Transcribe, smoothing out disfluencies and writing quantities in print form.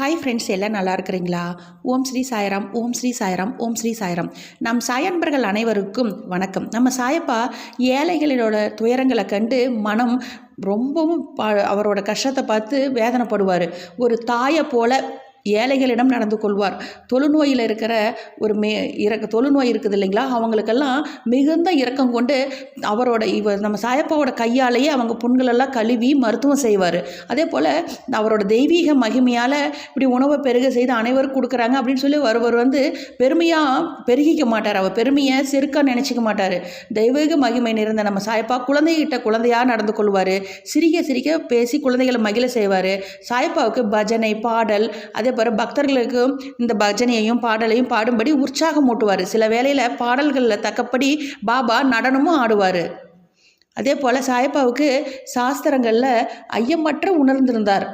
Hi friends, எல்லாம் நல்லா இருக்கிறீங்களா? ஓம் ஸ்ரீ சாய்ராம், ஓம் ஸ்ரீ சாய்ராம், ஓம் ஸ்ரீ சாய்ராம். நம் சாயன்பர்கள் அனைவருக்கும் வணக்கம். நம்ம சாயப்பா ஏழைகளோட துயரங்களை கண்டு மனம் ரொம்பவும் அவரோட கஷ்டத்தை பார்த்து வேதனைப்படுவார். ஒரு தாயை போல ஏழைகளிடம் நடந்து கொள்வார். தொழுநோயில் இருக்கிற ஒரு தொழுநோய் இருக்குது இல்லைங்களா, அவங்களுக்கெல்லாம் மிகுந்த இரக்கம் கொண்டு நம்ம சாயப்பாவோட கையாலேயே அவங்க புண்களெல்லாம் கழுவி மருத்துவம் செய்வார். அதே போல் அவரோட தெய்வீக மகிமையால் இப்படி உணவை பெருக செய்து அனைவரும் கொடுக்குறாங்க அப்படின்னு சொல்லி ஒருவர் பெருமையாக பெருகிக்க மாட்டார். அவர் பெருமையை செருக்காக நினச்சிக்க மாட்டார். தெய்வீக மகிமை நிறைந்த நம்ம சாயப்பா குழந்தைகிட்ட குழந்தையாக நடந்து கொள்வார். சிரிக்க சிரிக்க பேசி குழந்தைகளை மகிழ செய்வார். சாயப்பாவுக்கு பஜனை பாடல் அதே போல் பக்தர்களுக்கு இந்த பஜனையையும் பாடலையும் பாடும்படி உற்சாகம் ஊட்டுவார். சில வேளையில் பாடல்களில் தக்கப்படி பாபா நடனமும் ஆடுவார். அதே போல் சாயப்பாவுக்கு சாஸ்திரங்களில் ஐயமற்ற உணர்ந்திருந்தார்.